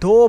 2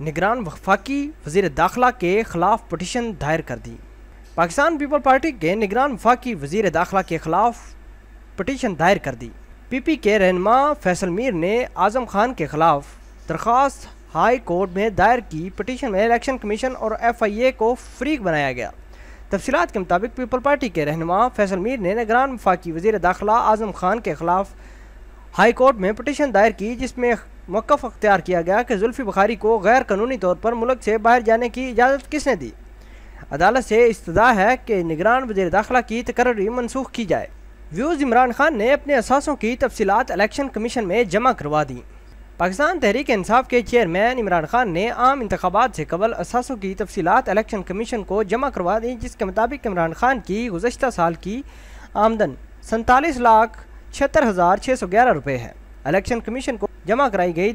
نگران وفاقی وزیر داخلہ کے خلاف پٹیشن دائر کر دی۔ پاکستان پیپل پارٹی کے نگران وفاقی وزیر داخلہ کے خلاف پٹیشن دائر کر دی۔ پی پی کے رہنما فیصل میر نے اعظم خان کے خلاف درخواست ہائی کورٹ میں دائر کی۔ پٹیشن میں الیکشن کمیشن اور ایف آئی اے کو فریق بنایا گیا۔ تفصیلات کے مطابق پیپل پارٹی کے رہنما فیصل میر نے نگران وفاقی وزیر داخلہ اعظم خان کے خلاف ہائی کورٹ میں پٹیشن دائر کی، جس میں موقف اختیار کیا گیا کہ زلفی بخاری کو غیر قانونی طور پر ملک سے باہر جانے کی اجازت کس نے دی۔ عدالت سے استدعا ہے کہ نگران وزیر داخلہ کی تقرری منسوخ کی جائے۔ ویوز عمران خان نے اپنے اثاثوں کی تفصیلات الیکشن کمیشن میں جمع کروا دی۔ پاکستان تحریک انصاف کے چیئرمین عمران خان نے عام انتخابات سے قبل اثاثوں کی تفصیلات الیکشن کمیشن کو جمع کروا دی، جس کے مطابق عمران خان کی گزشتہ سال کی آمدن 47,76,611 روپے ہے۔ الیکشن کمیشن کو جمع کرائی گئی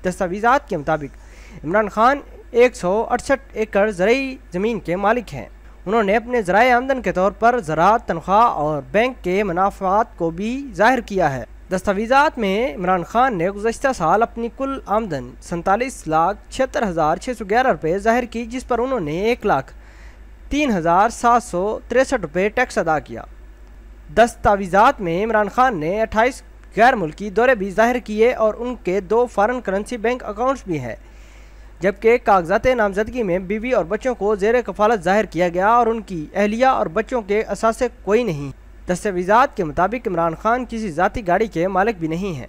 دستاویزات کے مطابق عمران خان 168 ایکڑ زرعی زمین کے مالک ہیں۔ انہوں نے اپنے ذرائع آمدن کے طور پر زراعت، تنخواہ اور بینک کے منافعات کو بھی ظاہر کیا ہے۔ دستاویزات میں عمران خان نے گزشتہ سال اپنی کل آمدن 47,76,611 روپے ظاہر کی، جس پر انہوں نے 1,03,763 روپے ٹیکس ادا کیا۔ دستاویزات میں عمران خان نے 28 غیر ملکی دورے بھی ظاہر کیے اور ان کے 2 فارن کرنسی بینک اکاؤنٹس بھی ہیں، جبکہ کاغذات نامزدگی میں بیوی اور بچوں کو زیر کفالت ظاہر کیا گیا اور ان کی اہلیہ اور بچوں کے اثاثے کوئی نہیں۔ دستاویزات کے مطابق عمران خان کسی ذاتی گاڑی کے مالک بھی نہیں ہیں۔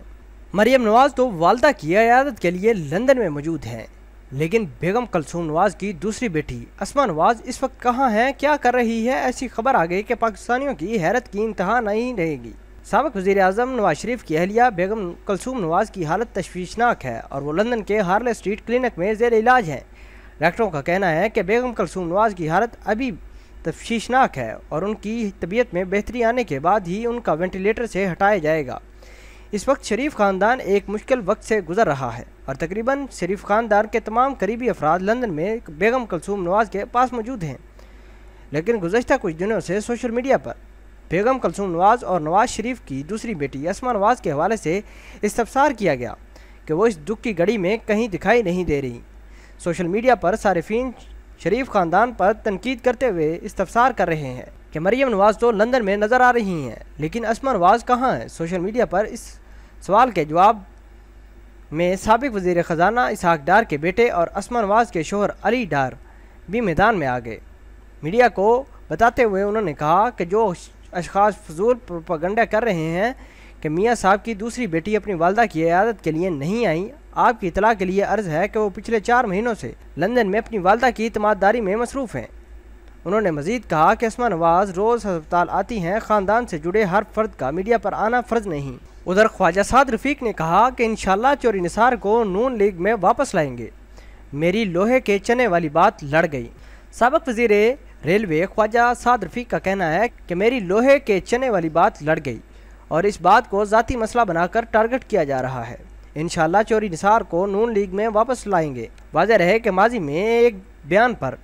مریم نواز تو والدہ کی عیادت کے لیے لندن میں موجود ہیں، لیکن بیگم کلثوم نواز کی دوسری بیٹی اسما نواز اس وقت کہاں ہیں، کیا کر رہی ہے؟ ایسی خبر آ گئی کہ پاکستانیوں کی حیرت کی انتہا نہیں رہے گی۔ سابق وزیر اعظم نواز شریف کی اہلیہ بیگم کلثوم نواز کی حالت تشویشناک ہے اور وہ لندن کے ہارلے اسٹریٹ کلینک میں زیر علاج ہیں۔ ڈاکٹروں کا کہنا ہے کہ بیگم کلثوم نواز کی حالت ابھی تشویشناک ہے اور ان کی طبیعت میں بہتری آنے کے بعد ہی ان کا وینٹیلیٹر سے ہٹایا جائے گا۔ اس وقت شریف خاندان ایک مشکل وقت سے گزر رہا ہے اور تقریباً شریف خاندان کے تمام قریبی افراد لندن میں بیگم کلثوم نواز کے پاس موجود ہیں، لیکن گزشتہ کچھ دنوں سے سوشل میڈیا پر بیگم کلثوم نواز اور نواز شریف کی دوسری بیٹی اسما نواز کے حوالے سے استفسار کیا گیا کہ وہ اس دکھ کی گھڑی میں کہیں دکھائی نہیں دے رہی۔ سوشل میڈیا پر صارفین شریف خاندان پر تنقید کرتے ہوئے استفسار کر رہے ہیں کہ مریم نواز تو لندن میں نظر آ رہی ہیں، لیکن اسما نواز کہاں ہیں؟ سوشل میڈیا پر اس سوال کے جواب میں سابق وزیر خزانہ اسحاق ڈار کے بیٹے اور اسما نواز کے شوہر علی ڈار بھی میدان میں آ گئے۔ میڈیا کو بتاتے ہوئے انہوں نے کہا کہ جو اشخاص فضول پروپیگنڈا کر رہے ہیں کہ میاں صاحب کی دوسری بیٹی اپنی والدہ کی عیادت کے لیے نہیں آئیں، آپ کی اطلاع کے لیے عرض ہے کہ وہ پچھلے 4 مہینوں سے لندن میں اپنی والدہ کی تیمارداری میں مصروف ہیں۔ انہوں نے مزید کہا کہ اسما نواز روز ہسپتال آتی ہیں، خاندان سے جڑے ہر فرد کا میڈیا پر آنا فرض نہیں۔ ادھر خواجہ سعد رفیق نے کہا کہ انشاءاللہ چوری نثار کو نون لیگ میں واپس لائیں گے، میری لوہے کے چنے والی بات لڑ گئی۔ سابق وزیر ریلوے خواجہ سعد رفیق کا کہنا ہے کہ میری لوہے کے چنے والی بات لڑ گئی اور اس بات کو ذاتی مسئلہ بنا کر ٹارگٹ کیا جا رہا ہے۔ انشاءاللہ چوری نثار کو نون لیگ میں واپس لائیں گے۔ واضح رہے کہ ماضی میں ایک بیان پر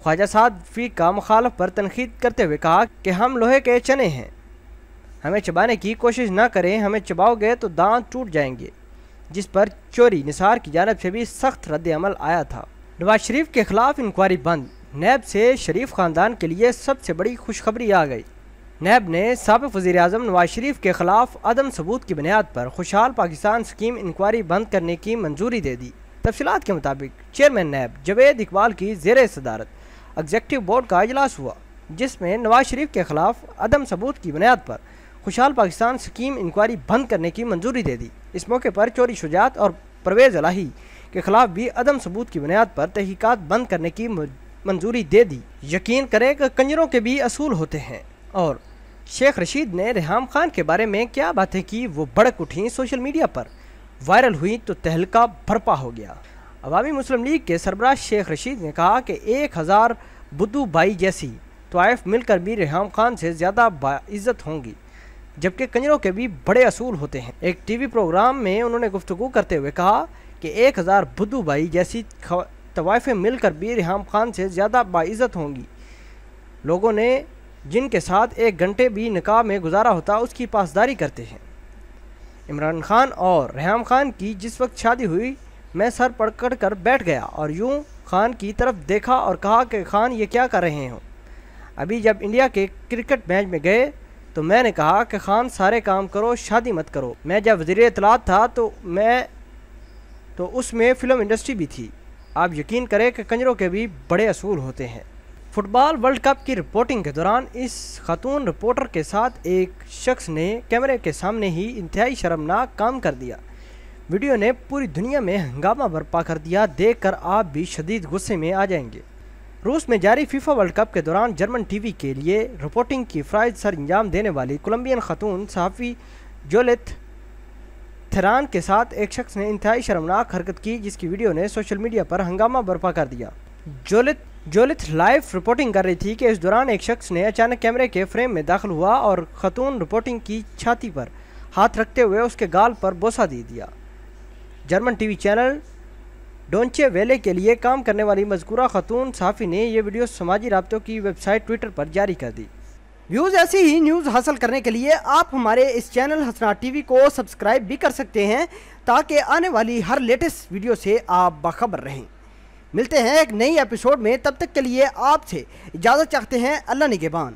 خواجہ سعد رفیق کا مخالف پر تنقید کرتے ہوئے کہا کہ ہم لوہے کے چنے ہیں، ہمیں چبانے کی کوشش نہ کریں، ہمیں چباؤ گے تو دانت ٹوٹ جائیں گے، جس پر چوری نثار کی جانب سے بھی سخت رد عمل آیا تھا۔ نواز شریف کے خلاف انکوائری بند، نیب سے شریف خاندان کے لیے سب سے بڑی خوشخبری آ گئی۔ نیب نے سابق وزیر اعظم نواز شریف کے خلاف عدم ثبوت کی بنیاد پر خوشحال پاکستان اسکیم انکوائری بند کرنے کی منظوری دے دی۔ تفصیلات کے مطابق چیئرمین نیب جاوید اقبال کی زیر صدارت ایگزیکٹو بورڈ کا اجلاس ہوا، جس میں نواز شریف کے خلاف عدم ثبوت کی بنیاد پر خوشحال پاکستان اسکیم انکوائری بند کرنے کی منظوری دے دی۔ اس موقع پر چوری شجاعت اور پرویز الہی کے خلاف بھی عدم ثبوت کی بنیاد پر تحقیقات بند کرنے کی منظوری دے دی۔ یقین کریں کہ کنجروں کے بھی اصول ہوتے ہیں، اور شیخ رشید نے ریحام خان کے بارے میں کیا باتیں کی وہ بھڑک اٹھیں، سوشل میڈیا پر وائرل ہوئی تو تہلکہ برپا ہو گیا۔ عوامی مسلم لیگ کے سربراہ شیخ رشید نے کہا کہ 1000 بدو بائی جیسی طوائف مل کر بھی ریحام خان سے زیادہ باعزت ہوں گی، جبکہ کنجروں کے بھی بڑے اصول ہوتے ہیں۔ ایک ٹی وی پروگرام میں انہوں نے گفتگو کرتے ہوئے کہا کہ 1000 بدو بائی جیسی طوائفیں مل کر بھی ریحام خان سے زیادہ باعزت ہوں گی۔ لوگوں نے جن کے ساتھ 1 گھنٹے بھی نکاح میں گزارا ہوتا اس کی پاسداری کرتے ہیں۔ عمران خان اور ریحام خان کی جس وقت شادی ہوئی میں سر پکڑ کر بیٹھ گیا اور یوں خان کی طرف دیکھا اور کہا کہ خان یہ کیا کر رہے ہوں؟ ابھی جب انڈیا کے کرکٹ میچ میں گئے تو میں نے کہا کہ خان سارے کام کرو، شادی مت کرو۔ میں جب وزیر اطلاعات تھا تو اس میں فلم انڈسٹری بھی تھی۔ آپ یقین کریں کہ کنجروں کے بھی بڑے اصول ہوتے ہیں۔ فٹ بال ورلڈ کپ کی رپورٹنگ کے دوران اس خاتون رپورٹر کے ساتھ ایک شخص نے کیمرے کے سامنے ہی انتہائی شرمناک کام کر دیا۔ ویڈیو نے پوری دنیا میں ہنگامہ برپا کر دیا، دیکھ کر آپ بھی شدید غصے میں آ جائیں گے۔ روس میں جاری فیفا ورلڈ کپ کے دوران جرمن ٹی وی کے لیے رپورٹنگ کی فرائض سر انجام دینے والی کولمبین خاتون صحافی جولت تھیران کے ساتھ ایک شخص نے انتہائی شرمناک حرکت کی، جس کی ویڈیو نے سوشل میڈیا پر ہنگامہ برپا کر دیا۔ جولت لائیو رپورٹنگ کر رہی تھی کہ اس دوران ایک شخص نے اچانک کیمرے کے فریم میں داخل ہوا اور خاتون رپورٹنگ کی چھاتی پر ہاتھ رکھتے ہوئے اس کے گال پر بوسہ دے دیا۔ جرمن ٹی وی چینل ڈونچے ویلے کے لیے کام کرنے والی مذکورہ خاتون صحافی نے یہ ویڈیو سماجی رابطوں کی ویب سائٹ ٹویٹر پر جاری کر دی۔ ویوز ایسی ہی نیوز حاصل کرنے کے لیے آپ ہمارے اس چینل حسنات ٹی وی کو سبسکرائب بھی کر سکتے ہیں تاکہ آنے والی ہر لیٹسٹ ویڈیو سے آپ باخبر رہیں۔ ملتے ہیں ایک نئی ایپیسوڈ میں، تب تک کے لیے آپ سے اجازت چاہتے ہیں۔ اللہ نگہبان۔